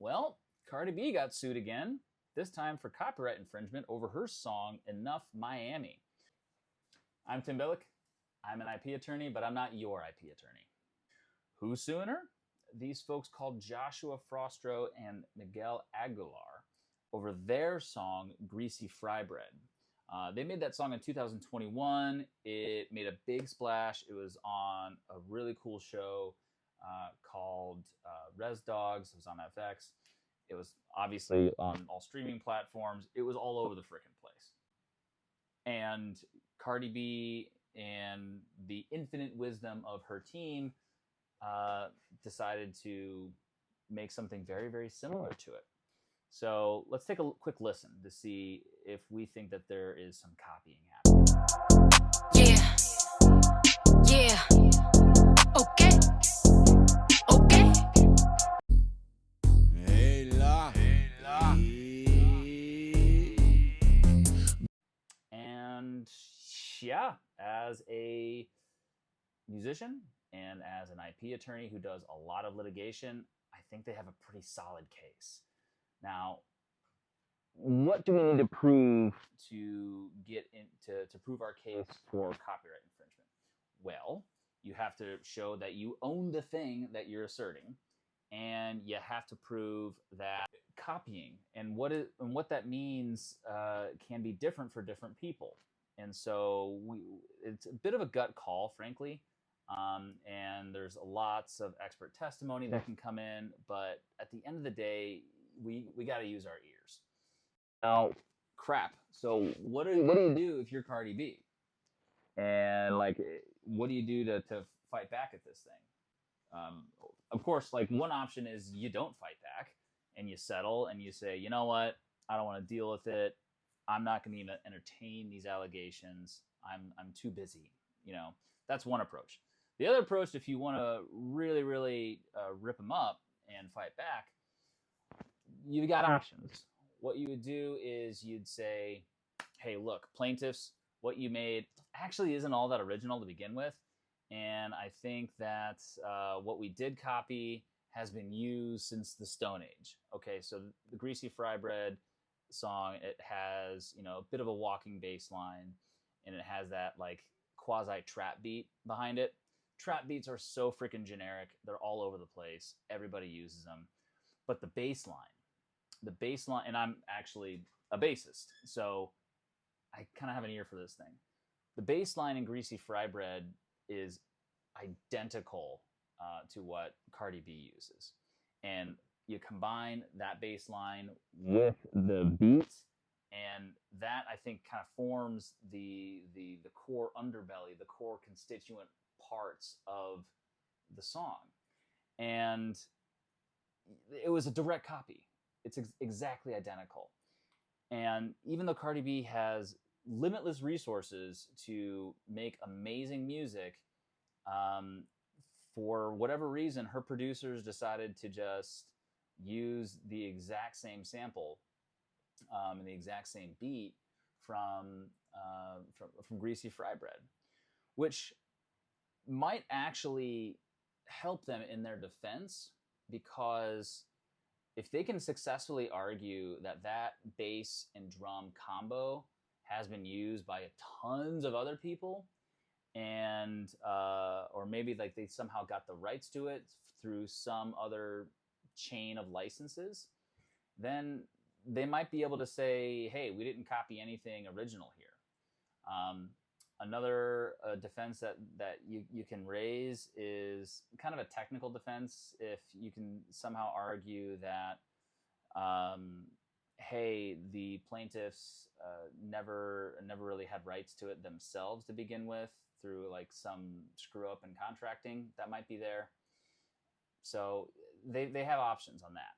Well, Cardi B got sued again, this time for copyright infringement over her song Enough Miami. I'm Tim Billick. I'm an IP attorney, but I'm not your IP attorney. Who's suing her? These folks called Joshua Frostro and Miguel Aguilar over their song Greasy Fry Bread. They made that song in 2021. It made a big splash. It was on a really cool show called Res Dogs. It was on FX. It was obviously on all streaming platforms. It was all over the frickin' place. And Cardi B and the infinite wisdom of her team decided to make something very, very similar to it. So let's take a quick listen to see if we think that there is some copying happening. Yeah. Yeah. Okay. Okay. Hey la. And yeah, as a musician and as an IP attorney who does a lot of litigation, I think they have a pretty solid case. Now, what do we need to prove to get to prove our case for copyright infringement? Well, you have to show that you own the thing that you're asserting, and you have to prove that copying and what that means can be different for different people. And so it's a bit of a gut call, frankly. And there's lots of expert testimony that can come in, but at the end of the day, we got to use our ears. Now, crap. So what do you do if you're Cardi B? And what do you do to fight back at this thing? Of course, one option is you don't fight back and you settle and you say, you know what, I don't want to deal with it. I'm not going to even entertain these allegations. I'm too busy. That's one approach. The other approach, if you want to really, really rip them up and fight back, you've got options. What you would do is you'd say, hey, look, plaintiffs, what you made actually isn't all that original to begin with. And I think that what we did copy has been used since the Stone Age. Okay, so the Greasy Fry Bread song, it has, a bit of a walking bass line, and it has that quasi trap beat behind it. Trap beats are so freaking generic. They're all over the place. Everybody uses them. But the bass line, and I'm actually a bassist, so I kind of have an ear for this thing. The bass line in Greasy Fry Bread is identical to what Cardi B uses. And you combine that bass line with the beats, and that, I think, kind of forms the core underbelly, the core constituent parts of the song. And it was a direct copy. It's exactly identical. And even though Cardi B has limitless resources to make amazing music, for whatever reason, her producers decided to just use the exact same sample and the exact same beat from Greasy Fry Bread, which might actually help them in their defense, because if they can successfully argue that that bass and drum combo has been used by tons of other people, and or maybe they somehow got the rights to it through some other chain of licenses, then they might be able to say, hey, we didn't copy anything original here. Another defense that you can raise is kind of a technical defense. If you can somehow argue that, hey, the plaintiffs never really had rights to it themselves to begin with, through some screw up in contracting that might be there. So they have options on that.